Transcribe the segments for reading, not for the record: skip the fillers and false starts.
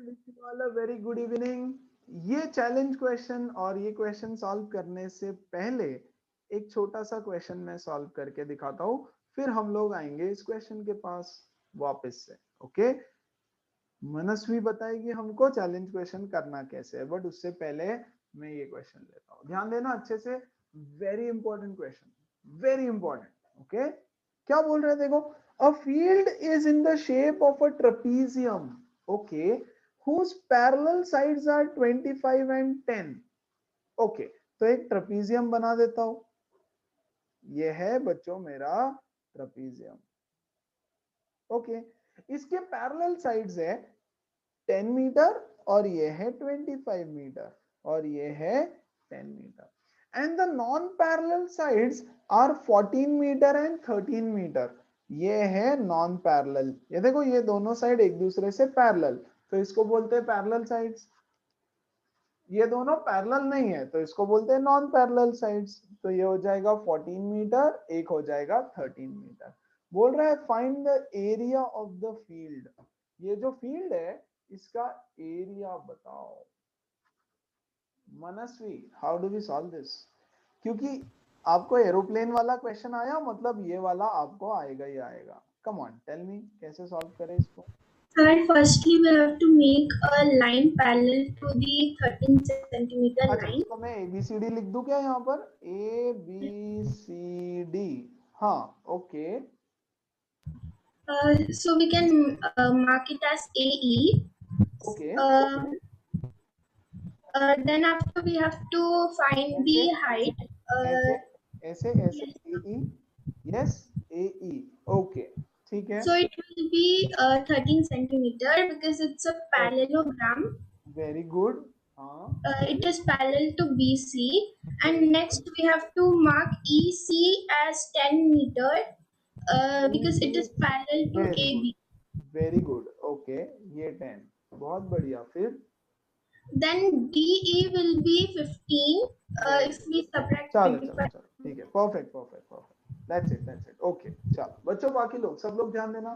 Wish you all a very good evening. ये challenge question और ये क्वेश्चन सॉल्व करने से पहले एक छोटा सा क्वेश्चन मैं सॉल्व करके दिखाता हूँ, फिर हम लोग आएंगे इस क्वेश्चन के पास वापस से। ओके, मनस्वी बताएगी हमको चैलेंज क्वेश्चन करना कैसे है, बट उससे पहले मैं ये क्वेश्चन लेता हूँ। ध्यान देना अच्छे से, very important question, very important. Okay, क्या बोल रहे हैं देखो, a field is in the shape of a trapezium, okay, whose parallel sides are 25 and 10। Okay, तो एक ट्रेपीजियम बना देता हूं। ये है बच्चों मेरा ट्रेपीजियम। ओके, इसके पैरेलल साइड्स है 10 मीटर और ये है 25 मीटर और ये है 10 metre and the non parallel sides are 14 metre and 13 metre. ये है नॉन पैरेलल, ये देखो ये दोनों साइड एक दूसरे से पैरेलल, तो इसको बोलते हैं पैरेलल साइड्स। ये दोनों पैरेलल नहीं है तो इसको बोलते हैं नॉन पैरेलल साइड्स। तो ये हो जाएगा 14 मीटर, एक हो जाएगा 13 मीटर। बोल रहा है find the area of the field. ये जो फील्ड है इसका एरिया बताओ। Manasvi, how do we solve this? क्योंकि आपको एरोप्लेन वाला क्वेश्चन आया, मतलब ये वाला आपको आएगा ही आएगा। कम ऑन टेल मी, कैसे सॉल्व करें इसको? Sir, firstly we have to make a line parallel to the 13 centimeter अच्छा, line. इसको मैं ABCD लिख दूं क्या यहाँ पर? ABCD, हाँ, okay. So we can mark it as AE. Okay, Then after we have to find ऐसे the height. ऐसे Uh, ऐसे ऐसे yes. AE, yes, AE, okay, ठीक है। So it will be 13 centimeter because it's a parallelogram. Very good, हाँ, It is parallel to BC. And next we have to mark EC as 10 meter because it is parallel to very good, AB. Very good, okay, ये 10, बहुत बढ़िया। फिर Then DE will be 15 very if good, we subtract चलो चलो 25. चलो, ठीक है, perfect perfect perfect, that's it, okay. चलो बच्चों, बाकी लोग सब लोग ध्यान देना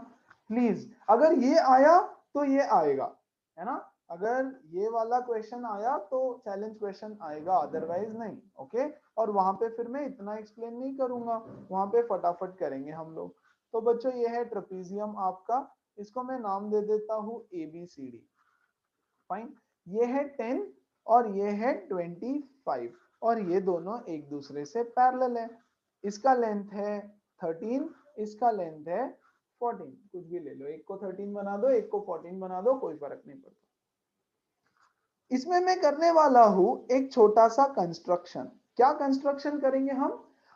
प्लीज। अगर ये आया तो ये आएगा, है ना? अगर ये वाला क्वेश्चन आया तो चैलेंज क्वेश्चन आएगा, अदरवाइज नहीं। ओके, और वहां पे फिर मैं इतना एक्सप्लेन नहीं करूंगा, वहां पे फटाफट करेंगे हम लोग। तो बच्चों ये है ट्रेपीजियम आपका, इसको मैं नाम दे देता हूँ ABCD। फाइन, ये है 10 और ये है 25 और ये दोनों एक दूसरे से पैरेलल है। इसका लेंथ है 13, इसका लेंथ है 14, कुछ भी ले लो, एक को 13 बना दो, एक को 14 बना दो, कोई फर्क नहीं पड़ता। इसमें मैं करने वाला हूं एक छोटा सा कंस्ट्रक्शन। क्या कंस्ट्रक्शन करेंगे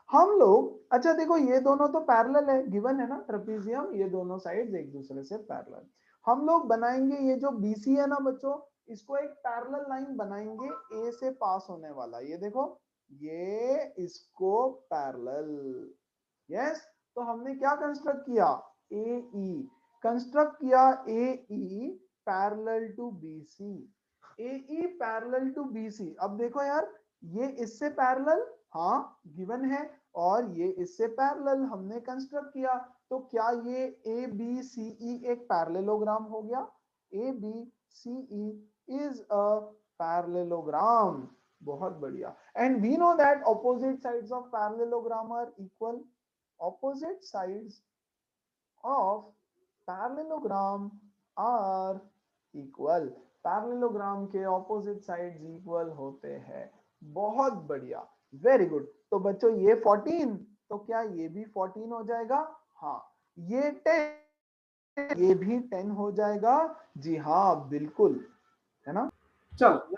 हम लोग? अच्छा देखो, ये दोनों तो पैरेलल है, गिवन है ना ट्रेपीजियम, ये दोनों साइड्स एक दूसरे से पैरेलल। हम लोग बनाएंगे ये जो BC है ना बच्चों, इसको एक पैरेलल लाइन बनाएंगे A से पास होने वाला। ये देखो, ये इसको पैरेलल, यस। तो हमने क्या कंस्ट्रक्ट किया? AE कंस्ट्रक्ट किया, AE parallel to BC, AE parallel to BC। अब देखो यार, ये इससे पैरेलल, हाँ गिवन है, और ये इससे पैरेलल हमने कंस्ट्रक्ट किया। तो क्या ये ABCE एक पैरेललोग्राम हो गया? ABCE इज अ पैरेललोग्राम, बहुत बढ़िया। And we know that opposite sides of parallelogram are equal. opposite sides of parallelogram are equal। Parallelogram के ऑपोजिट साइड्स इक्वल होते हैं। बहुत बढ़िया, वेरी गुड। तो बच्चों ये 14, तो क्या ये भी 14 हो जाएगा? हाँ। ये 10, ये भी 10 हो जाएगा। जी हाँ, बिल्कुल, है ना? चलो,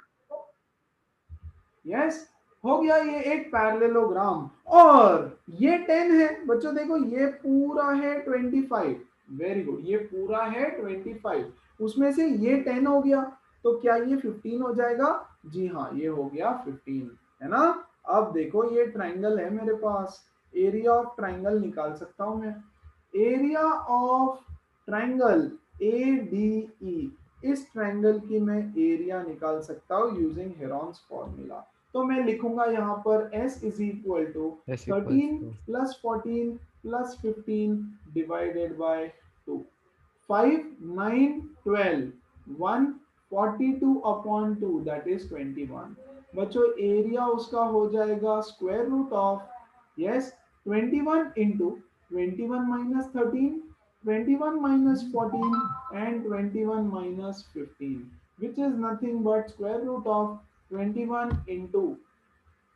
यस, हो गया ये एक पैरेललोग्राम। और ये 10 है बच्चों, देखो ये पूरा है 25, वेरी गुड, ये पूरा है 25, उसमें से ये 10 हो गया, तो क्या ये 15 हो जाएगा? जी हाँ, ये हो गया 15, है ना? अब देखो ये ट्राइंगल है मेरे पास, एरिया ऑफ ट्राइंगल निकाल सकता हूं मैं। एरिया ऑफ ट्राइंगल ADE, इस ट्राइंगल की मैं एरिया निकाल सकता हूं यूजिंग हेरॉन्स फॉर्मूला। तो मैं लिखूंगा यहाँ पर S is equal to S equals 13 to plus 14 plus 15 divided by 2। 5 9 12 1 42/2 that is 21। बच्चों एरिया उसका हो जाएगा square root of, yes, 21 into 21 minus 13, 21 minus 14 and 21 minus 15 which is nothing but square root of 21 into,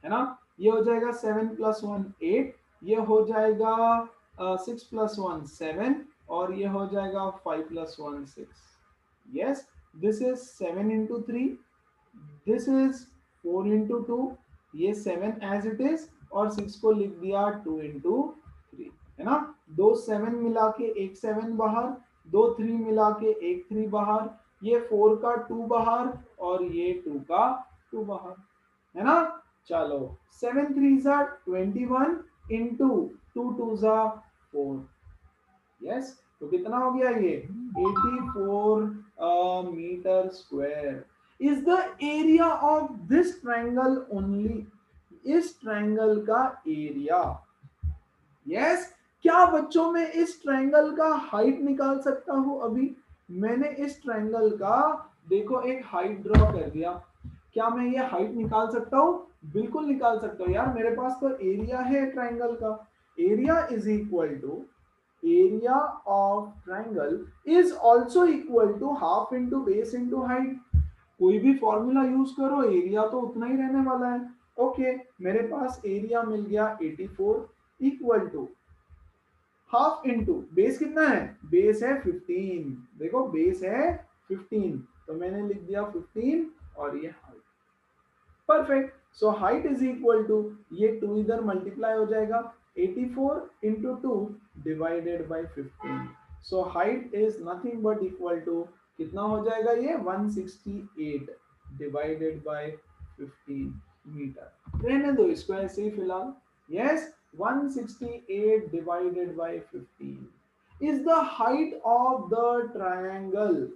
है ना, ये हो जाएगा 7 plus 1 8, ये हो जाएगा 6 प्लस 1 7 और ये हो जाएगा 5 plus 1 6। Yes, this is 7 into 3, this is 4 into 2, ये 7 एज इट इज और 6 को लिख दिया 2 इंटू 3, है ना। दो 7 मिला के एक 7 बाहर, दो 3 मिला के एक 3 बाहर, ये 4 का 2 बाहर और ये 2 का 2 बाहर, है ना। चलो 7 3 जा 21 इंटू 2 2 जा 4, यस, तो कितना हो गया ये 84 metre square is the area of this triangle only, इस ट्रायंगल का एरिया। यस, क्या बच्चों में इस ट्रायंगल का हाइट निकाल सकता हूं? अभी मैंने इस ट्रायंगल का देखो एक हाइट ड्रॉ कर दिया, क्या मैं ये हाइट निकाल सकता हूं? बिल्कुल निकाल सकता हूं यार, मेरे पास तो एरिया है ट्रायंगल का। Area is equal to area of triangle is also equal to half into base into height। कोई भी फॉर्मूला यूज करो, एरिया तो उतना ही रहने वाला है। ओके, मेरे पास एरिया मिल गया 84 equal to half into base कितना है, बेस है 15, देखो बेस है 15 तो मैंने लिख दिया 15 और ये height, perfect. So height is equal to, ये 2 इधर मल्टीप्लाई हो जाएगा 84 into 2 divided by 15। So height is nothing but equal to कितना हो जाएगा ये 168 डिवाइडेड बाई 15 मीटर। रहने दो इसको ऐसे ही फिलहाल। Yes, 168 divided by 15 is the height of the triangle,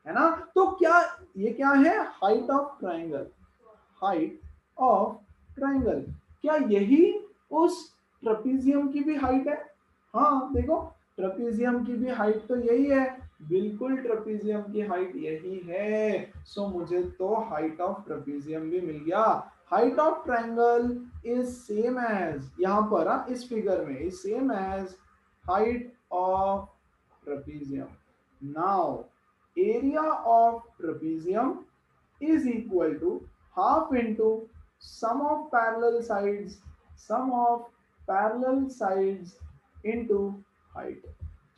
है ना। तो क्या ये क्या है, height of triangle, height of triangle, क्या यही उस ट्रेपीजियम की भी हाइट है? हाँ देखो, ट्रेपीजियम की भी हाइट तो यही है, बिल्कुल ट्रेपीजियम की हाइट यही है। सो मुझे तो हाइट ऑफ ट्रेपीजियम भी मिल गया। Height of triangle is same as, यहां पर इस फिगर में is same as height of trapezium. Now area of trapezium is equal to half into sum of parallel sides into height,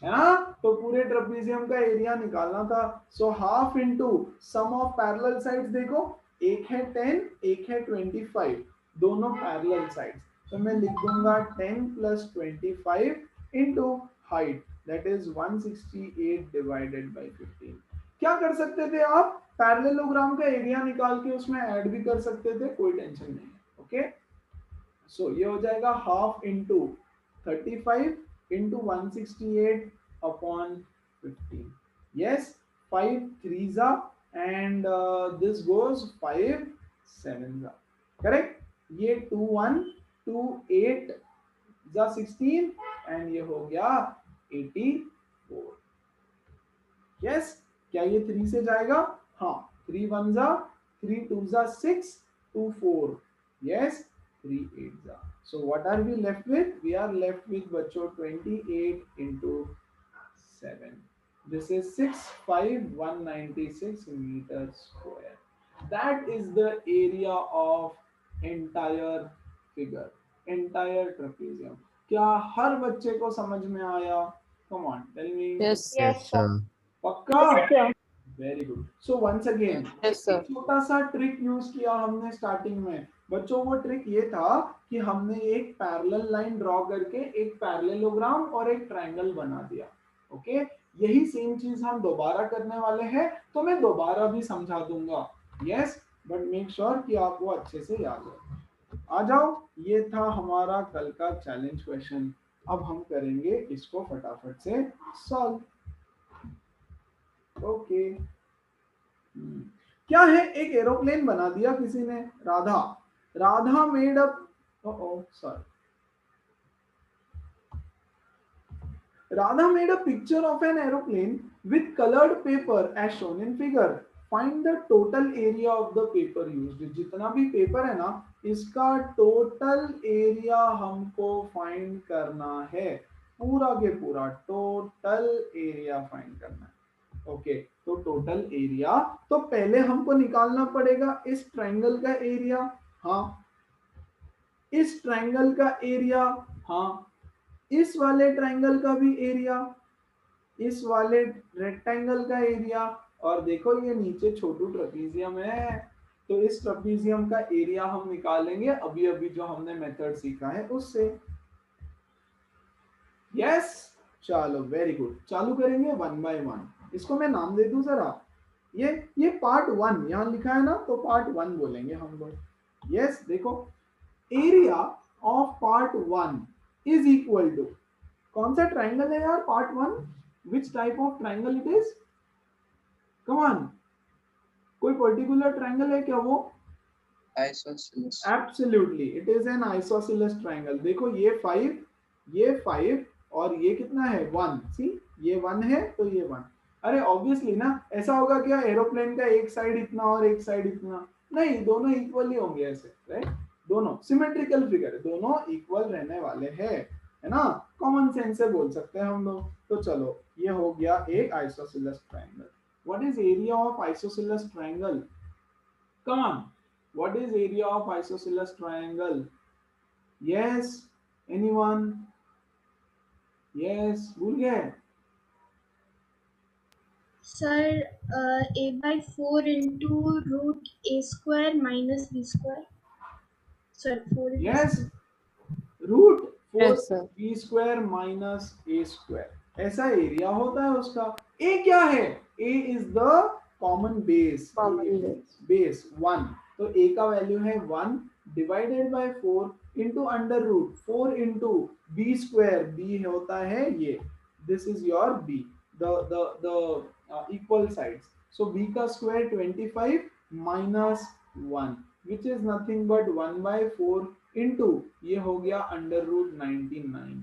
है ना। तो पूरे ट्रेपीजियम का एरिया निकालना था, so half into sum of parallel sides, देखो एक है 10 एक है 25, दोनों पैरेलल साइड्स, तो मैं लिख दूंगा 10 plus 25 into height that is 168 divided by 15। क्या कर सकते थे आप, पैरेललोग्राम का एरिया निकाल के उसमें ऐड भी कर सकते थे, कोई टेंशन नहीं है। ओके, सो ये हो जाएगा half into 35 into 168 upon 15। Yes, 5 3 जा एंड दिस गोज 5 7 जा, करेक्ट। ये 2 1 2 8 जा 16 एंड ये हो गया 84। यस, क्या ये 3 से जाएगा? हाँ, 3 1 जा 3 2 जा 6 2 4, yes 3 8 जा। So what are we left with? We are left with बच्चों 28 into 7. This is 65196 meter square. That is the area of entire figure, entire trapezium. क्या हर बच्चे को समझ में आया? Come on, tell me. Yes, Yes, sir. पक्का? Yes, sir. Very good. So once again Yes, sir. एक छोटा सा ट्रिक यूज किया हमने स्टार्टिंग में बच्चों। वो ट्रिक ये था कि हमने एक पैरेलल लाइन ड्रॉ करके एक पैरेललोग्राम और एक ट्रायंगल बना दिया। ओके, यही सेम चीज हम दोबारा करने वाले हैं, तो मैं दोबारा भी समझा दूंगा। यस, बट मेक श्योर कि आपको अच्छे से याद हो। आ जाओ, ये था हमारा कल का चैलेंज क्वेश्चन। अब हम करेंगे इसको फटाफट से सॉल्व। ओके, क्या है, एक एरोप्लेन बना दिया किसी ने, Radha made up, sorry, Radha made a picture of an aeroplane with colored paper as shown in figure. Find the total area of the paper used, जितना भी पेपर है ना इसका टोटल एरिया हमको फाइंड करना है, पूरा के पूरा टोटल एरिया फाइंड करना है। ओके तो टोटल एरिया, तो पहले हमको निकालना पड़ेगा इस ट्रायंगल का एरिया, हाँ इस ट्रायंगल का एरिया, हाँ इस वाले ट्रायंगल का भी एरिया, इस वाले रेक्टेंगल का एरिया, और देखो ये नीचे छोटू ट्रेपीजियम है तो इस ट्रेपीजियम का एरिया हम निकालेंगे अभी अभी जो हमने मेथड सीखा है उससे। यस चलो वेरी गुड, चालू करेंगे वन बाय वन। इसको मैं नाम दे दूं जरा, ये पार्ट वन यहां लिखा है ना तो पार्ट वन बोलेंगे हम लोग। यस देखो area of part one is equal to, कौन सा ट्रायंगल है यार part one, which type of triangle it is, come on, कोई पर्टिकुलर ट्रायंगल है क्या वो? Isosceles. Absolutely it is an isosceles triangle. देखो ये 5 और ये कितना है 1, सी ये 1 है तो ये 1। अरे ऑब्वियसली ना ऐसा होगा क्या एरोप्लेन का एक साइड इतना और एक साइड इतना, नहीं दोनों इक्वली होंगे ऐसे, राइट, दोनों सिमेट्रिकल फिगर है, दोनों इक्वल रहने वाले हैं, है ना, कॉमन सेंस से बोल सकते हैं हम लोग। तो चलो ये हो गया एक isosceles triangle. What is area of isosceles triangle, come on, what is area of isosceles triangle? Yes anyone? Yes भूल गए? Sir, a by 4 into root a square minus b square. Sir, 4 into Yes root 4 Yes, sir. b square minus a square, ऐसा area होता है उसका। a क्या है? a is the common base, Common base. base 1, तो a का value है 1 divided by 4 into under root 4 into B square, B होता है ये, this is your b, the equal sides, so b का स्क्वायर 25 minus 1 which is nothing but 1 by 4 into ये हो गया अंडर रूट 99।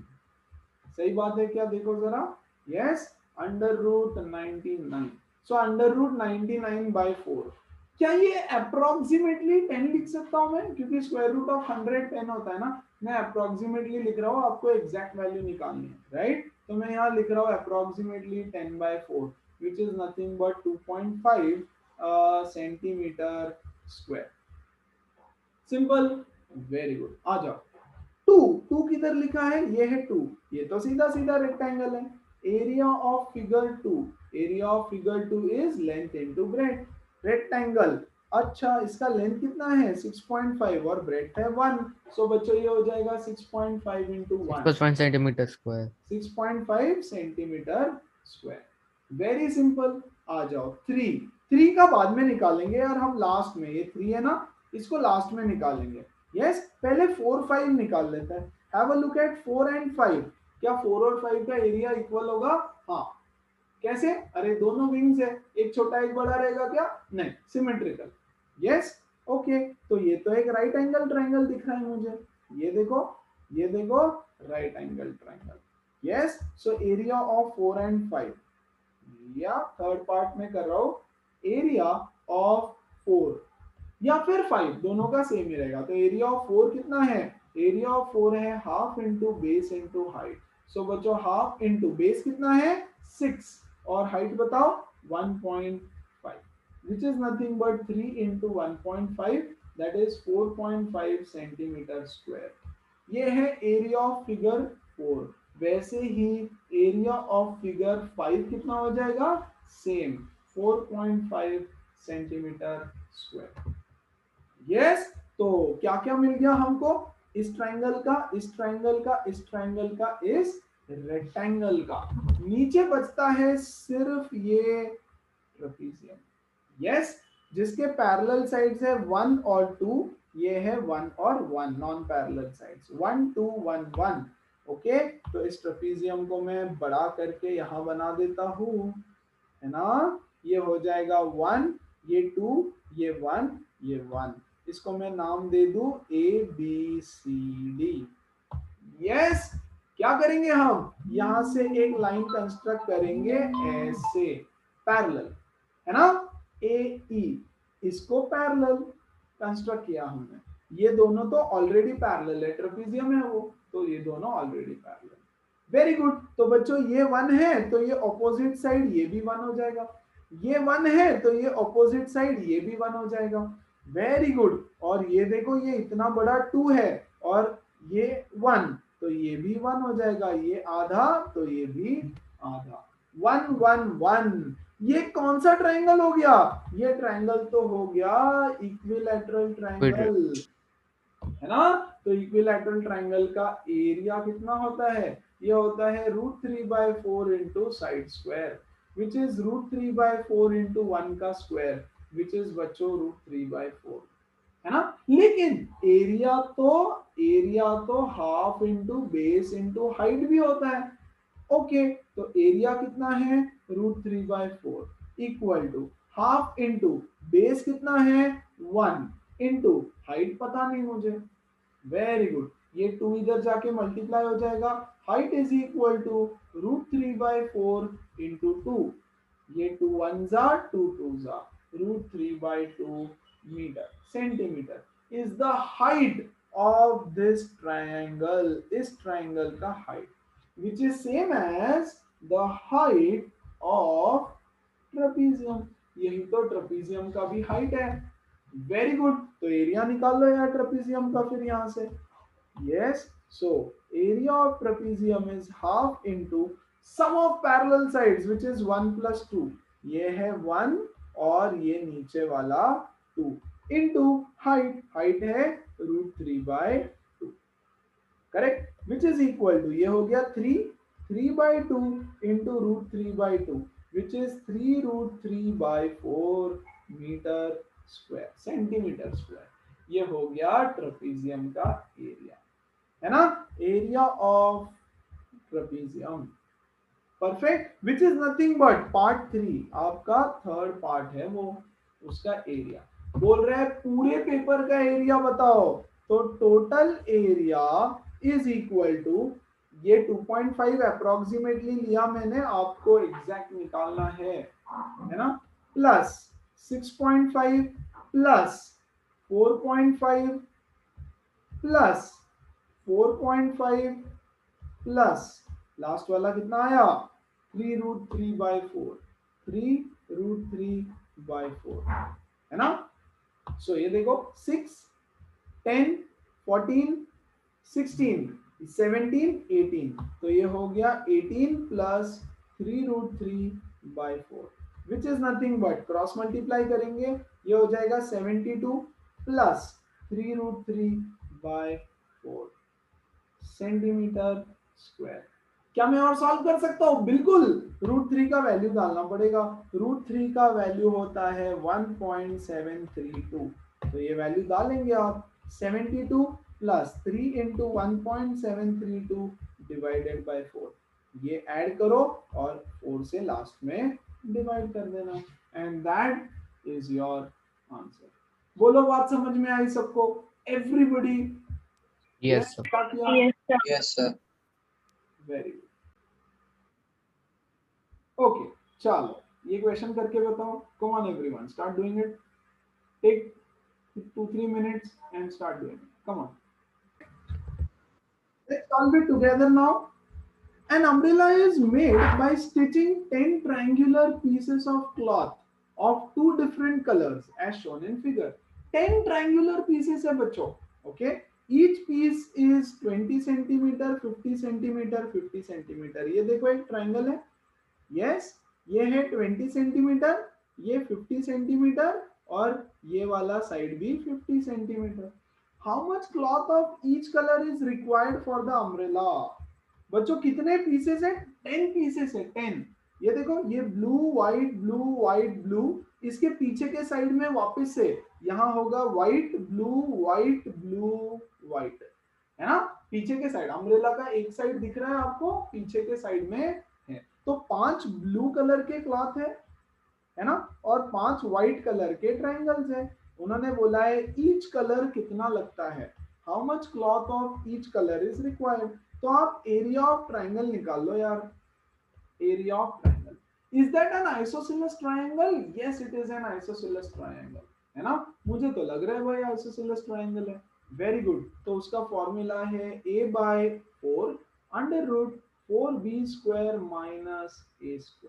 सही बात है क्या, देखो जरा, yes under root 99, so under root 99 by 4, क्या ये अप्रोक्सीमेटली 10 लिख सकता हूं मैं, क्योंकि स्क्वायर रूट ऑफ 100 10 होता है ना, मैं अप्रोक्सीमेटली लिख रहा हूं, आपको एग्जैक्ट वैल्यू निकालनी है, राइट, तो मैं यहाँ लिख रहा हूँ approximately 10 by 4 which is nothing but 2.5 centimetre square. Simple, very good, आ जाओ। टू किधर लिखा है, ये है 2, ये तो सीधा सीधा रेक्टेंगल है। Area of figure 2, area of figure 2 is length into breadth, rectangle, अच्छा इसका लेंथ कितना है 6.5 और ब्रेड्थ है 1, सो बच्चों ये हो जाएगा 6.5 into 1, 6.5 centimetre square, 6.5 centimetre square, very simple. आ जाओ 3 का बाद में निकालेंगे यार हम, लास्ट में, ये 3 है ना इसको लास्ट में निकालेंगे। यस पहले 4 5 निकाल लेते हैं, have a look at 4 and 5, क्या 4 और 5 का एरिया इक्वल होगा? हाँ कैसे, अरे दोनों विंग्स है, एक छोटा एक बड़ा रहेगा क्या, नहीं सिमेट्रिकल। यस ओके, तो ये तो एक राइट एंगल ट्रायंगल दिख रहा है मुझे, ये देखो right angle triangle. Yes so area of 4 and 5, या थर्ड पार्ट में कर रहा हूं, एरिया ऑफ 4 या फिर 5 दोनों का सेम ही रहेगा, तो एरिया ऑफ 4 कितना है, एरिया ऑफ 4 है half into base into height, so बच्चों हाफ इंटू बेस कितना है 6 और हाइट बताओ 1.5 which is nothing but 3 into 1.5 that is 4.5 centimetre square. ये है एरिया ऑफ फिगर 4, वैसे ही एरिया ऑफ फिगर 5 कितना हो जाएगा, सेम 4.5 सेंटीमीटर स्क्वायर। यस तो क्या क्या मिल गया हमको, इस ट्रायंगल का, इस ट्रायंगल का, इस ट्रायंगल का, इस रेक्टेंगल का, नीचे बचता है सिर्फ ये ट्रेपीजियम। यस जिसके पैरेलल साइड्स है 1 और 2, ये है 1 और 1 नॉन पैरेलल साइड्स 1 2 1 1। ओके तो इस ट्रेपीजियम को मैं बड़ा करके यहां बना देता हूं, है ना, ये हो जाएगा 1, ये 2, ये 1, ये 1, इसको मैं नाम दे दूं ABCD। यस क्या करेंगे हम, यहां से एक लाइन कंस्ट्रक्ट करेंगे ऐसे पैरेलल, है ना, AE, इसको पैरेलल कंस्ट्रक्ट किया हमने। ये दोनों तो ऑलरेडी पैरेलल है, ट्रेपेजियम है वो, तो ये दोनों ऑलरेडी पैरेलल। Very good. तो बच्चों ये 1 है तो ये ऑपोजिट साइड ये भी 1 हो जाएगा, ये 1 है तो ये ऑपोजिट साइड ये भी 1 हो जाएगा। Very good. और ये देखो ये इतना बड़ा 2 है और ये 1, तो ये भी 1 हो जाएगा, ये आधा तो ये भी आधा। 1 1 1। ये कौन सा ट्रायंगल हो गया? ये ट्रायंगल तो हो गया इक्विलैटरल ट्रायंगल, है ना। तो इक्विलैटरल ट्रायंगल का एरिया कितना होता है? ये होता है √3/4 into side square, which is √3/4 into 1 का स्क्वायर, विच इज बच्चों √3/4, है ना। लेकिन एरिया तो half into base into height भी होता है। ओके, तो एरिया कितना है? √3/4 equal to half into base कितना है? 1 इंटू हाइट पता नहीं मुझे। Very good. ये 2 इधर जाके मल्टीप्लाई हो जाएगा, height is equal to √3/4 into 2, ये 2 1s are 2 2s are, √3/2 metre centimetre is the height of this triangle. इस ट्रायंगल का height which is same as the height of trapezium। यही तो ट्रेपेजियम का भी हाइट है। Very good. तो area निकाल लो यार ट्रेपेजियम का फिर यहां से। Yes, so area of trapezium is half into sum of parallel sides which is 1 + 2, ये है 1 और ये नीचे वाला 2 इनटू हाइट, हाइट है √3/2, correct, which is equal to, ये हो गया 3/2 into √3/2 which is 3√3/4 metre square, centimetre square. ये हो गया ट्रेपेजियम का एरिया, है ना, area of trapezium. Perfect, which is nothing but part 3, आपका थर्ड पार्ट है वो, उसका एरिया बोल रहे हैं पूरे पेपर का एरिया बताओ। तो total area is equal to, ये 2.5 अप्रोक्सीमेटली लिया मैंने, आपको एग्जैक्ट निकालना है ना, plus 6.5 plus 4.5 plus 4.5 plus last वाला कितना आया 3√3/4, 3√3/4, है ना। सो ये देखो 6 10 14 16 17 18, तो ये हो गया 18 plus 3√3/4 which is nothing but, cross multiply करेंगे ये हो जाएगा 72 प्लस 3√3/4 सेंटीमीटर स्क्वायर। क्या मैं और सॉल्व कर सकता हूं? बिल्कुल, √3 का वैल्यू डालना पड़ेगा। √3 का वैल्यू होता है 1.732, तो ये वैल्यू डालेंगे आप, 72 प्लस 3 इंटू 1.732 डिवाइडेड बाय 4, ये ऐड करो और 4 से लास्ट में डिवाइड कर देना, and that is your answer. बोलो बात समझ में आई सबको? Everybody? Yes, sir. Yes, sir. Yes, sir. Very good. Okay, चलो ये क्वेश्चन करके बताओ। Come on everyone, start doing it, take 2-3 minutes and start doing it. Come on, let's solve it together now. An umbrella is made by stitching 10 triangular pieces of cloth of 2 different colors as shown in figure. 10 triangular pieces है बच्चों, okay? Each piece is 20 centimeter, 50 centimeter, 50 centimeter। ये देखो एक triangle है, yes, ये है 20 centimetre, ये 50 centimetre और ये वाला साइड भी 50 centimetre. How much cloth of each colour is required for the umbrella? बच्चों कितने पीसेस है? 10 पीसेस है, 10। ये देखो, ये blue white blue white blue, इसके पीछे के साइड में वापस से यहाँ होगा white blue white blue white, है ना। पीछे के साइड अम्ब्रेला का एक साइड दिख रहा है आपको, पीछे के साइड में है, तो 5 ब्लू कलर के क्लॉथ है ना, और 5 व्हाइट कलर के ट्रायंगल्स है। उन्होंने बोला है ईच कलर कितना लगता है, how much cloth of each colour is required. तो आप एरिया ऑफ ट्रायंगल निकाल लो यार, area of triangle. Is that N isosceles triangle? Yes it is an isosceles triangle, है ना? मुझे तो लग रहा है भाई आइसोसेलेस ट्रायंगल है। Very good. तो उसका फॉर्मूला है a/4 under root 4b² minus a²।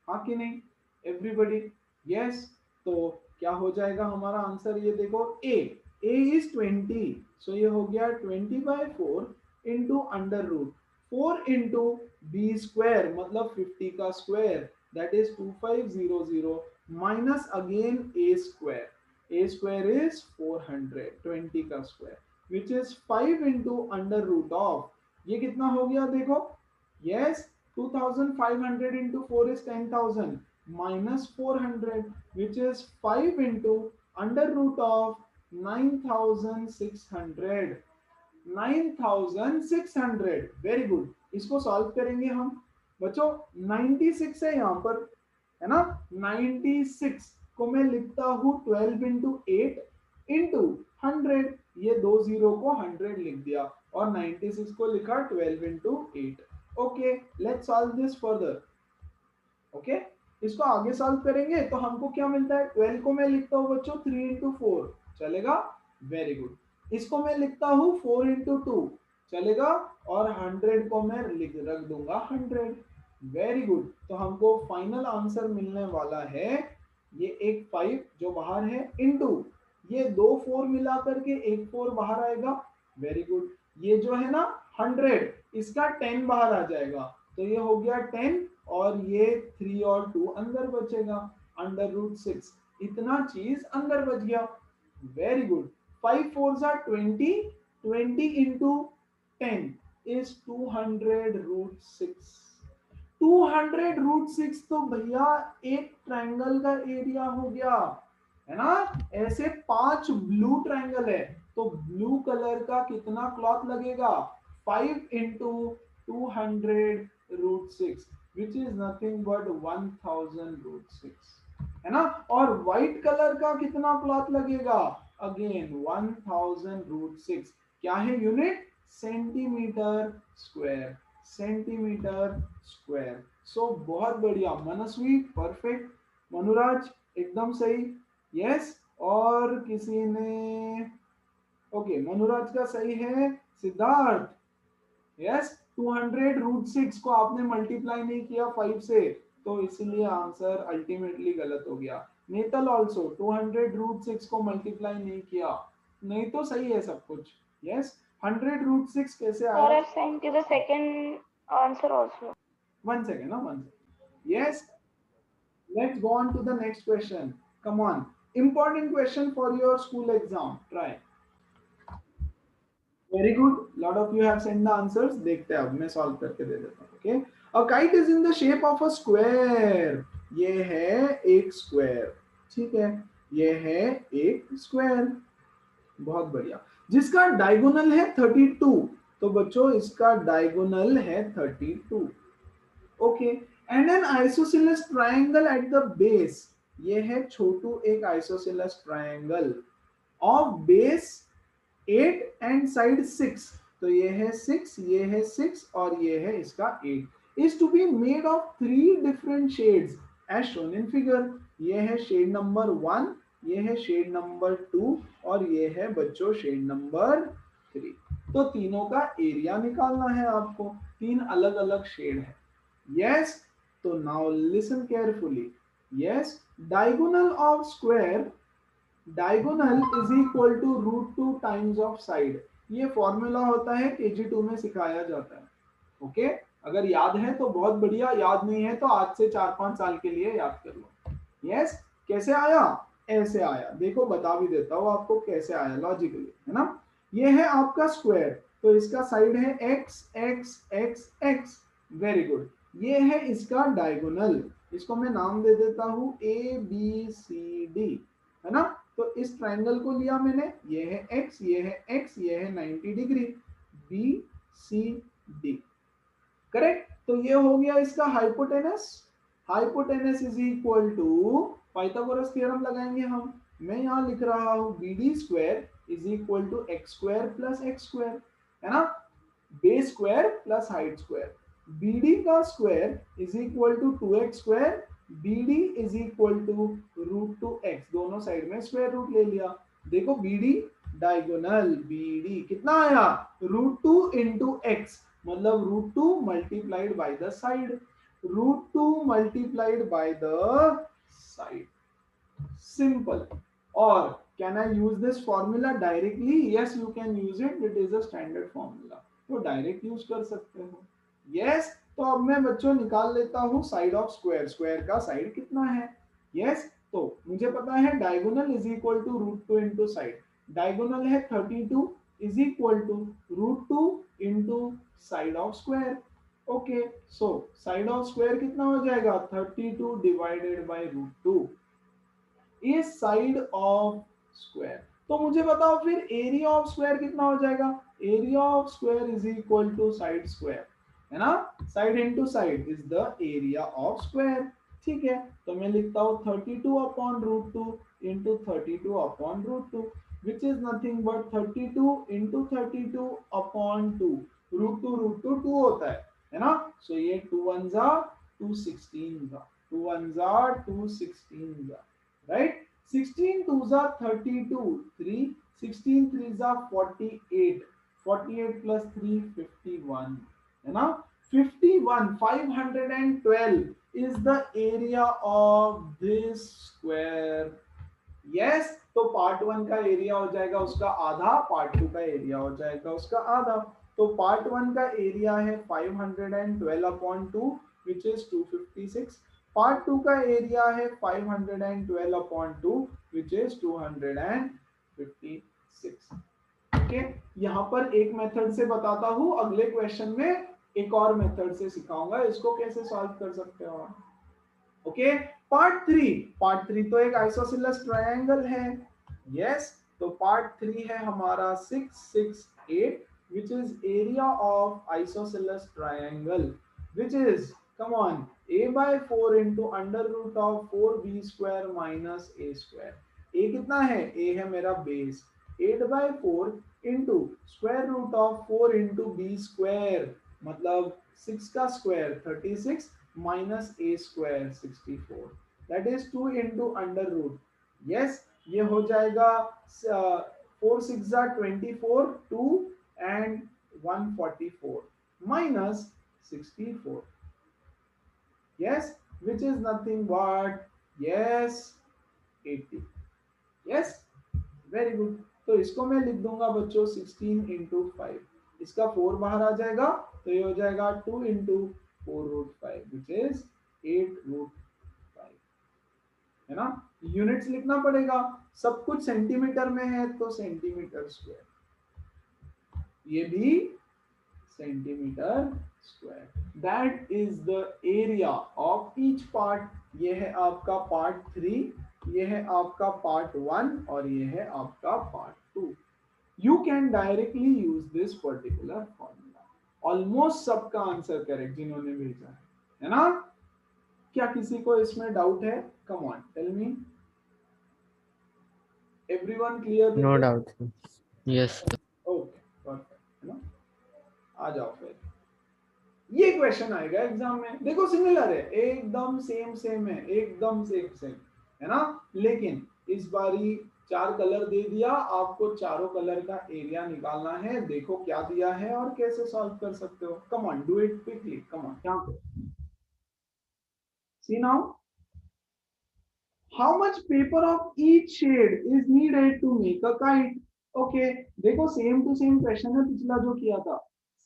हाँ कि नहीं एवरीबॉडी? यस। तो क्या हो जाएगा हमारा आंसर? ये देखो a इज 20, सो ये हो गया 20/4 into under root 4 into b² मतलब 50 का square, that is 2500 minus again a² is 400, 20 का square which is 5 into under root of, ये कितना हो गया देखो? Yes 2500 into 4 is 10,000 minus 400 which is 5 into under root of 9,600। 9,600 very good. इसको solve करेंगे हम बच्चों। 96 है यहाँ पर, है ना? 96 को मैं लिखता हूँ 12 into 8 into 100, ये दो जीरो को 100 लिख दिया और 96 को लिखा 12 into 8। Okay let's solve this further. Okay इसको आगे सॉल्व करेंगे तो हमको क्या मिलता है? 12 को मैं लिखता हूँ बच्चों 3 into 4, चलेगा? Very good. इसको मैं लिखता हूँ 4 into 2, चलेगा? और 100 को मैं रख दूंगा 100। Very good. तो हमको फाइनल आंसर मिलने वाला है ये एक 5 जो बाहर है इंटू ये दो 4 मिला करके एक 4 बाहर आएगा। Very good. ये जो है ना 100 इसका 10 बाहर आ जाएगा तो ये हो गया 10 और ये 3 और 2 अंदर बचेगा अंडर रूट 6, इतना चीज अंदर बच गया। Very good. 5 4s are 20, 20 into 10 is 200 root 6। 200 root 6 तो भैया एक ट्रायंगल का एरिया हो गया, है ना? ऐसे 5 ब्लू ट्रायंगल है तो ब्लू कलर का कितना क्लॉथ लगेगा? 5 into 200 root 6 which is nothing but 1000 root 6, है ना? और व्हाइट कलर का कितना क्लॉथ लगेगा? Again 1000 root 6। क्या है unit? Centimetre square, centimetre square. So बहुत बढ़िया मनस्वी, परफेक्ट। मनुराज एकदम सही। यस और किसी ने? ओके मनुराज का सही है। सिद्धार्थ यस 200 रूट 6 को आपने मल्टीप्लाई नहीं किया 5 से तो इसलिए आंसर अल्टीमेटली गलत हो गया। नेतल ऑल्सो 200 रूट 6 को मल्टीप्लाई नहीं किया, नहीं तो सही है सब कुछ। यस 100 रूट 6 कैसे आया? Or I've sent you the second answer also. One second, no, one second. Yes, let's go on to the next question. Come on, important question for your school exam. Try. Very good. Lot of you have sent the answers. देखते हैं अब मैं solve करके दे देता हूँ. Okay. A kite is in the shape of a square. ये है एक square. ठीक है. ये है एक square. बहुत बढ़िया। जिसका डायगोनल है 32, तो बच्चों इसका डायगोनल है 32। Okay and N isosceles triangle at the base, ये है छोटू एक isosceles triangle of base 8 and side 6, तो ये है 6, ये है 6 और ये है इसका 8 is to be made of 3 different shades as shown in figure. ये है शेड नंबर 1, ये है शेड नंबर 2 और ये है बच्चों शेड नंबर 3। तो तीनों का एरिया निकालना है आपको, 3 अलग अलग शेड है। यस तो now listen carefully. Yes diagonal of square, diagonal is equal to √2 times of side. ये फॉर्मूला होता है KG2 में सिखाया जाता है। ओके अगर याद है तो बहुत बढ़िया, याद नहीं है तो आज से 4-5 साल के लिए याद कर लो। यस कैसे आया? ऐसे आया, देखो बता भी देता हूँ आपको कैसे आया लॉजिकली, है ना? ये है आपका स्क्वायर, तो इसका साइड है x x x x। Very good. ये है इसका डायगोनल, इसको मैं नाम दे देता हूँ ABCD, है ना? तो इस ट्रायंगल को लिया मैंने, ये है x, ये है x, ये है 90 डिग्री, BCD। करेक्ट? तो ये हो गया इसका hypotenuse. Hypotenuse is equal to Pythagoras theorem लगाएंगे हम। मैं यहाँ लिख रहा हूँ BD² is equal to x² plus x², है ना? Base square plus height square. BD का square is equal to 2x square, BD is equal to √2x, दोनों साइड में स्क्वायर रूट ले लिया। देखो BD डायगोनल, BD कितना आया √2 इंटू एक्स, मतलब √2 multiplied by the side, √2 multiplied by the side, simple. Or can I use this formula directly? Yes, you can use it. It is a standard formula. तो direct use कर सकते हो। Yes, तो अब मैं बच्चों निकाल लेता हूं साइड ऑफ स्क्वायर, स्क्वायर का साइड कितना है। यस, तो मुझे पता है diagonal is equal to √2 into side, diagonal है 32 is equal to √2 into side of square. Okay, so side of square कितना हो जाएगा 32 divided by √2 is side of square. तो मुझे बताओ फिर एरिया ऑफ स्क्वायर कितना हो जाएगा, area of square is equal to side square, है ना, side into side is the area of square. ठीक है, तो मैं लिखता हूं 32 upon √2 into 32 upon √2 which is nothing but 32 into 32 upon 2, √2 2 होता है ना, सो ये 2 1 जा 2 16 जा, 2 1 जा 2 16 जा, right, 16 2s are 32, 3, 16 3s are 48, 48 plus 3 51, है ना, 51 512 is the area of this square। Yes, तो पार्ट 1 का एरिया हो जाएगा उसका आधा, पार्ट 2 का एरिया हो जाएगा उसका आधा। तो पार्ट 1 का एरिया है 512 अपॉन 2 विच इज 256, पार्ट 2 का एरिया है 512 अपॉन 2 विच इज 256। ओके, यहाँ पर एक मेथड से बताता हूं, अगले क्वेश्चन में एक और मेथड से सिखाऊंगा इसको कैसे सॉल्व कर सकते हो। ओके, पार्ट थ्री तो एक आइसोसेलेस ट्रायंगल है। यस, तो पार्ट 3 है हमारा 6 6 8 which is area of isosceles triangle which is, come on, a by 4 into under root of 4b square minus a square। a कितना है, a है मेरा base, 8 by 4 into square root of 4 into b square, मतलब 6 का square 36 minus a square 64, that is 2 into under root। yes, ये हो जाएगा 4 6 24, 2 and 144 minus 64, yes, which is nothing but yes 80। yes, very good। तो इसको मैं लिख दूंगा बच्चों 16 into 5, इसका 4 बाहर आ जाएगा तो ये हो जाएगा 2 into 4√5 which is 8√5, है ना। यूनिट्स लिखना पड़ेगा, सब कुछ सेंटीमीटर में है तो सेंटीमीटर स्क्वायर, ये भी centimetre square, that is the area of each part. ये है आपका पार्ट 3, ये है आपका पार्ट 1 और ये है आपका part 2। You can directly use this particular formula. Almost सबका आंसर करेक्ट जिन्होंने भेजा है ना। क्या किसी को इसमें डाउट है, come on tell me, everyone clear? No doubt. Yes, sir. Okay perfect, है ना। आ जाओ फिर, ये क्वेश्चन आएगा एग्जाम में, देखो सिमिलर है, एकदम सेम सेम है, एकदम सेम सेम है ना, लेकिन इस बारी 4 कलर दे दिया आपको, चारों कलर का एरिया निकालना है। देखो क्या दिया है और कैसे सॉल्व कर सकते हो। Come on do it quickly, come on. यहाँ पे see now, how much paper of each shade is needed to make a kite. Okay, देखो सेम टू सेम क्वेश्चन है पिछला जो किया था,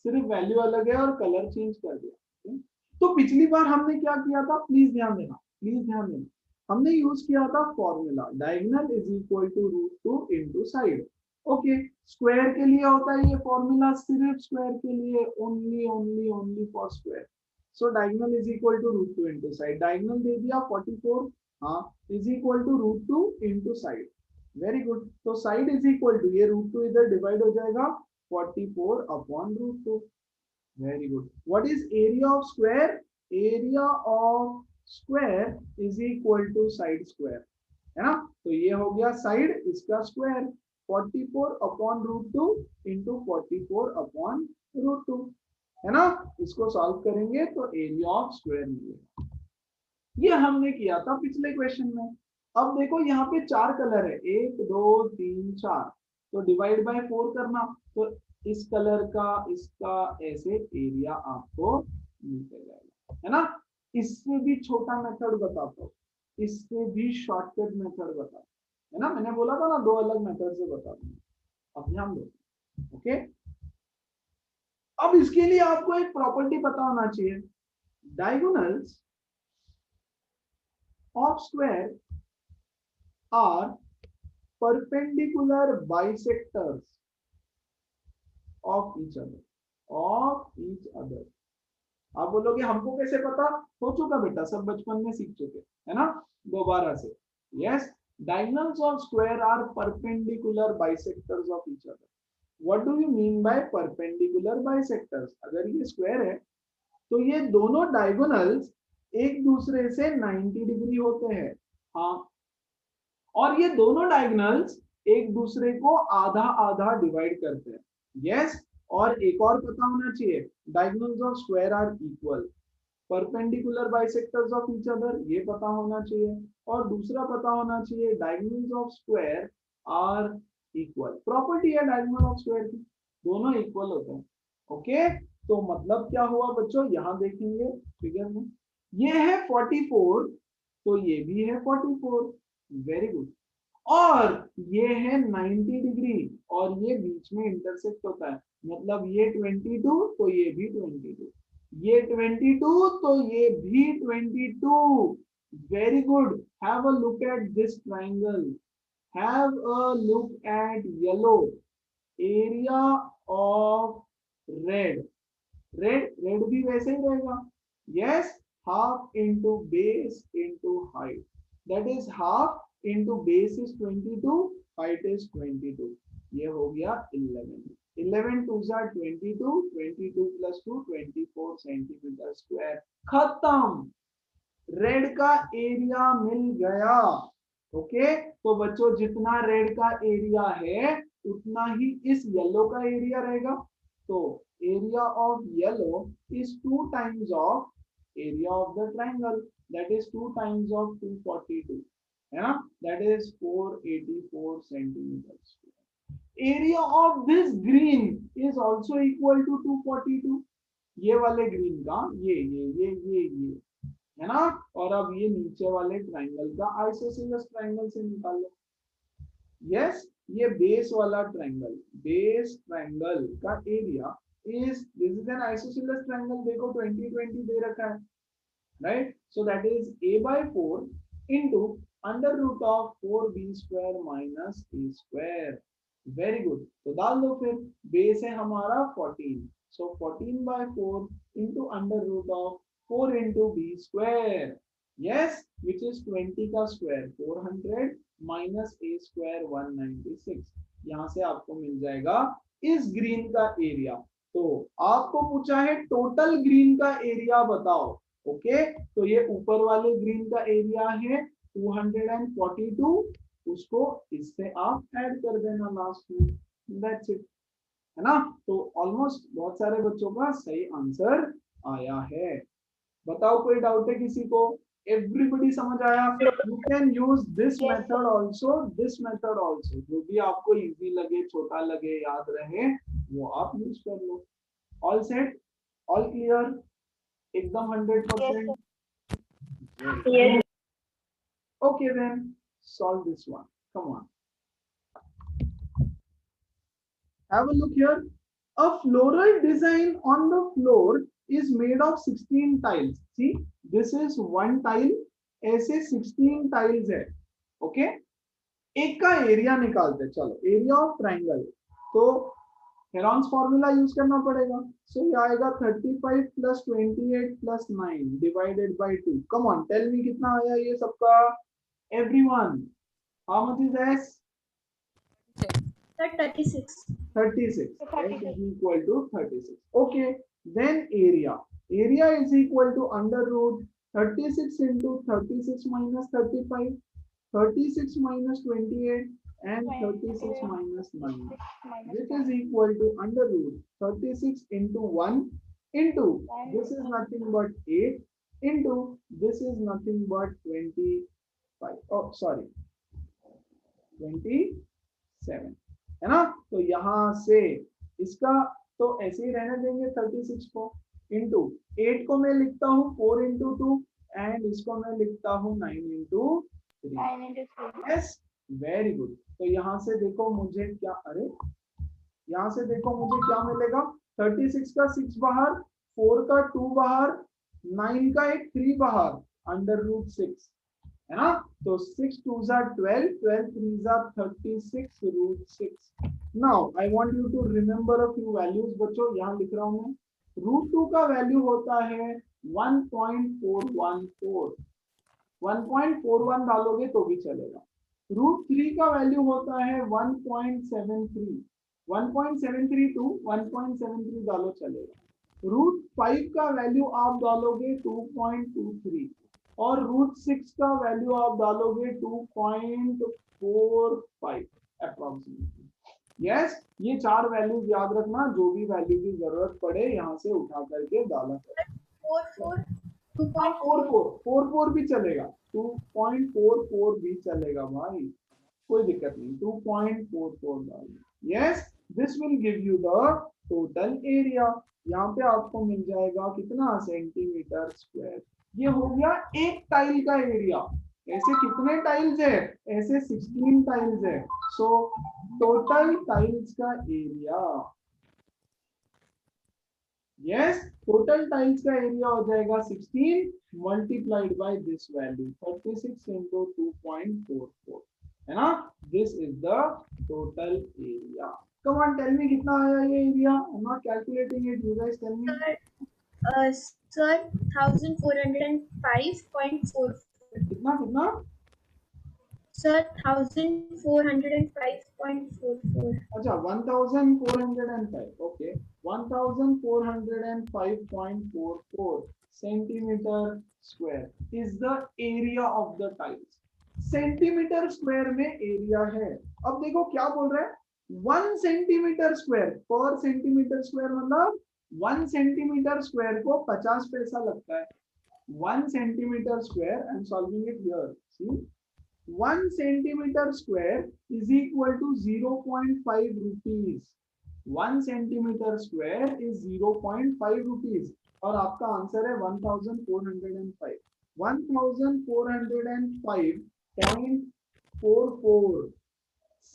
सिर्फ वैल्यू अलग है और कलर चेंज कर दिया। तो पिछली बार हमने क्या किया था, प्लीज ध्यान देना, प्लीज ध्यान देना, हमने यूज किया था formula diagonal is equal to √2 into side. Okay, square के लिए होता है ये फॉर्मूला, सिर्फ स्क्वायर के लिए, only only only for square. So diagonal is equal to √2 into side, diagonal दे दिया 44, हाँ, is equal to √2 into side. Very good, तो साइड इज इक्वल टू, ये √2 इधर डिवाइड हो जाएगा 44 upon √2। Very good. What is area of square? Area of square is equal to side square, है ना। तो ये हो गया साइड, इसका स्क्वायर 44 अपॉन √2 इंटू 44 अपॉन √2। है ना। इसको सॉल्व करेंगे तो एरिया ऑफ स्क्वायर मिलेगा। ये हमने किया था पिछले क्वेश्चन में। अब देखो यहाँ पे 4 कलर है, 1 2 3 4, तो डिवाइड बाय 4 करना, तो इस कलर का इसका ऐसे एरिया आपको मिल जाएगा, है ना। इससे भी छोटा मेथड बताता हूँ, इससे भी शॉर्टकट मेथड बताता हूँ, है ना। मैंने बोला था ना 2 अलग मेथड से बता दूंगा, अब ध्यान दो। ओके, अब इसके लिए आपको एक प्रॉपर्टी पता होना चाहिए, diagonals of square are perpendicular bisectors of each other। आप बोलोगे हमको कैसे पता, हो चुका बेटा, सब बचपन में सीख चुके, है ना। दोबारा से, yes, diagonals of square are perpendicular bisectors of each other। what do you mean by perpendicular bisectors? अगर ये स्क्वायर है तो ये दोनों डायगोनल्स एक दूसरे से 90 डिग्री होते हैं, हाँ, और ये दोनों डायगोनल्स एक दूसरे को आधा आधा डिवाइड करते हैं, यस। और एक और पता होना चाहिए, diagonals of square are equal, perpendicular bisectors of each other, ये पता होना चाहिए। और दूसरा पता होना चाहिए, diagonals of square are equal, property है डायगोनल ऑफ स्क्वायर की, दोनों इक्वल होते हैं। ओके, तो मतलब क्या हुआ बच्चों, यहां देखेंगे फिगर में, ये है 44, तो ये भी है 44, वेरी गुड। और ये है 90 डिग्री और ये बीच में इंटरसेक्ट होता है, मतलब ये 22 तो ये भी 22, ये 22 तो ये भी 22, very good. Have a look at this triangle, have a look at yellow, area of red, red भी वैसे ही रहेगा, yes, half into base into height, that is half into base is 22, height is 22, ये हो गया 11, 11 to 22, 22 plus 2 24 centimetre square, खत्म, red का area मिल गया। ओके, तो बच्चों जितना रेड का एरिया है उतना ही इस येलो का एरिया रहेगा, तो area of yellow is 2 times of area of the triangle, that is 2 times of 242, है ना, that is 484 centimeters। area of this green is also equal to 242, ये वाले ग्रीन का ये है ना। और अब ये नीचे वाले ट्राइंगल का आइसोसेलेस ट्राइंगल से निकाल लो, यस, ये बेस वाला ट्राइंगल, बेस ट्राइंगल का area is, this is an isosceles triangle, देखो 20 20 दे रखा है, right, so that is a by 4 into under root of 4b square minus a square, very good. तो डाल दो फिर, बेस है हमारा 14, सो 14 by 4 into under root of 4 into b square, yes, which is 20 का स्क्वायर 400 minus a square 196, यहां से आपको मिल जाएगा इस ग्रीन का एरिया। तो आपको पूछा है टोटल ग्रीन का एरिया बताओ, ओके, तो ये ऊपर वाले ग्रीन का एरिया है 242, उसको इससे आप ऐड कर देना लास्ट में, दैट्स इट, है ना। तो ऑलमोस्ट बहुत सारे बच्चों का सही आंसर आया है। बताओ कोई डाउट है किसी को, एवरीबडी समझ आया? You can use this method also, this method also, जो भी आपको इजी लगे, छोटा लगे, याद रहे, वो आप यूज कर लो। ऑल सेट, ऑल क्लियर, एकदम 100%? Yes. Okay then, solve this one, come on, have a look here. A floral design on the floor is made of 16 tiles, see, this is one tile, ऐसे 16 tiles है, okay. एक का area निकालते, चलो area of triangle, तो Heron's formula use करना पड़ेगा, so ये आएगा 35 plus 28 plus 9 divided by 2, come on tell me कितना आया ये सबका, everyone, how much is S? 36. 36, s is equal to 36, okay, then area is equal to under root 36 into 36 minus 35, 36 minus 28 and 36 minus 9, which is equal to under root 36 into 1 into this is nothing but 8 into this is nothing but 25, oh sorry 27, है ना। तो यहाँ से इसका तो ऐसे ही रहने देंगे 36 को, इंटू 8 को मैं लिखता हूँ 4 into 2 एंड इसको मैं लिखता हूँ 9 into 3। Yes, very good. तो यहाँ से देखो मुझे क्या, अरे यहाँ से देखो मुझे क्या मिलेगा, 36 का 6 बाहर, 4 का 2 बाहर, 9 का एक 3 बाहर, अंडर रूट 6 है ना। तो 6 2s are 12, 12 3s are 36 root 6। Now I want you to remember a few values बच्चों, यहाँ लिख रहा हूँ मैं। रूट 2 का वैल्यू होता है 1.414, 1.41 डालोगे तो भी चलेगा। रूट 3 का वैल्यू होता है 1.73, 1.73 टू 1.73 डालो चलेगा। रूट 5 का वैल्यू आप डालोगे 2.23 और रूट 6 का वैल्यू आप डालोगे 2.45 अप्रोक्सीमेटली। यस, ये 4 वैल्यूज याद रखना, जो भी वैल्यू की जरूरत पड़े यहाँ से उठा करके डाला करें। 44 भी चलेगा, 2.44 भी चलेगा भाई, कोई दिक्कत नहीं, 2.44 डालिए। Yes, this will give you the total area. यहाँ पे आपको मिल जाएगा कितना, सेंटीमीटर स्क्वायर। ये हो गया एक टाइल का एरिया। ऐसे कितने टाइल्स है, ऐसे 16 टाइल्स है। सो टोटल टाइल्स का एरिया, यस, टोटल टाइल्स का एरिया हो जाएगा 16 multiplied by this value 36 into 2.44, है ना। This is the total area. Come on tell me कितना आया ये area. I am not calculating it, you guys tell me. Sir, 1405.44. कितना कितना Sir, 1405.44. अच्छा 1405, okay 1405.44 centimetre square is the area of the tiles. Centimetre square में area है। अब देखो क्या बोल रहा है, 1 सेंटीमीटर स्क्वायर पर सेंटीमीटर स्क्वायर, मतलब 1 सेंटीमीटर स्क्वायर को 50 पैसा लगता है। 1 centimetre square, I am solving it here, see 1 centimeter square is equal to 0.5 rupees. 1 centimeter square is 0.5 rupees और आपका आंसर है 1405। 1405.44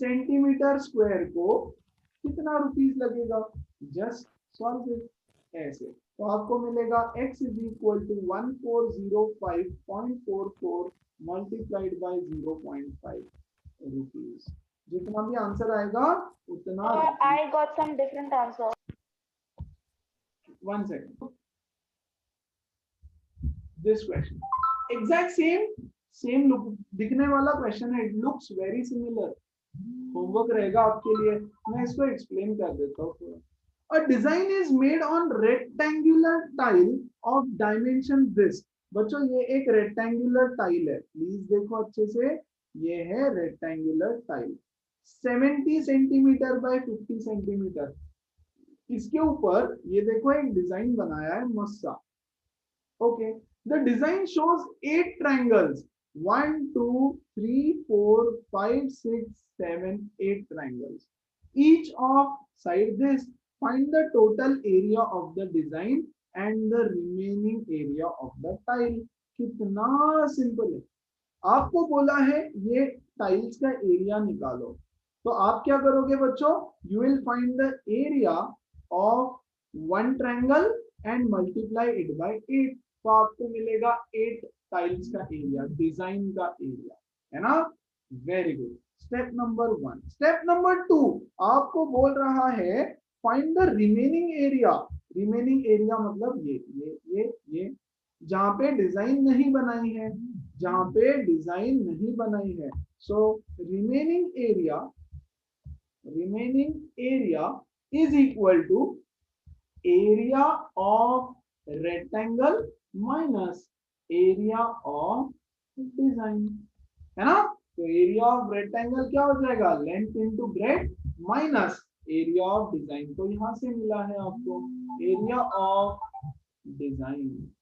सेंटीमीटर स्क्वायर को कितना रुपीस लगेगा, जस्ट सॉल्व इट ऐसे। तो आपको मिलेगा x is equal to 1405.44 multiplied by 0.5 rupees। जितना भी आंसर आएगा उतना। I got some different answer. 1 second, this question exact same look दिखने वाला क्वेश्चन है, it looks very similar। Homework रहेगा आपके लिए, मैं इसको एक्सप्लेन कर देता हूँ थोड़ा। A design is made on rectangular tile of dimension this। बच्चों ये एक रेक्टेंगुलर टाइल है, प्लीज देखो अच्छे से, ये है rectangular tile 70 centimetre bye 50 centimetre. इसके ऊपर ये देखो एक डिजाइन बनाया है मस्त सा। Okay, the design shows 8 triangles, 1 2 3 4 5 6 7 8 triangles, each of side this find the total area of the design and the remaining area of the tile। कितना सिंपल है। आपको बोला है ये टाइल्स का एरिया निकालो, तो आप क्या करोगे बच्चों, you will find the area of 1 triangle and multiply it by 8। तो आपको मिलेगा 8 टाइल्स का एरिया, डिजाइन का एरिया, है ना। Very good. Step number 1। Step number 2 आपको बोल रहा है find the remaining area. Remaining area मतलब ये जहां पे डिजाइन नहीं बनाई है, जहां पे डिजाइन नहीं बनाई है। So remaining area is equal to area of rectangle minus area of design, है ना। तो एरिया ऑफ रेक्टेंगल क्या हो जाएगा, length into breadth minus area of design, तो यहाँ से मिला है आपको एरिया ऑफ डिजाइन,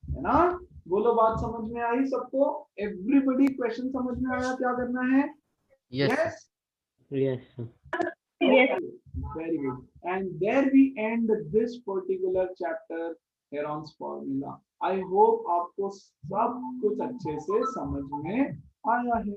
है ना। बोलो बात समझ में आई सबको? एवरीबडी क्वेश्चन समझ में आया? क्या करना है? Yes. Yes? Yes. Very good. And there we end this particular chapter Heron's formula. I hope आपको सब कुछ अच्छे से समझ में आया है।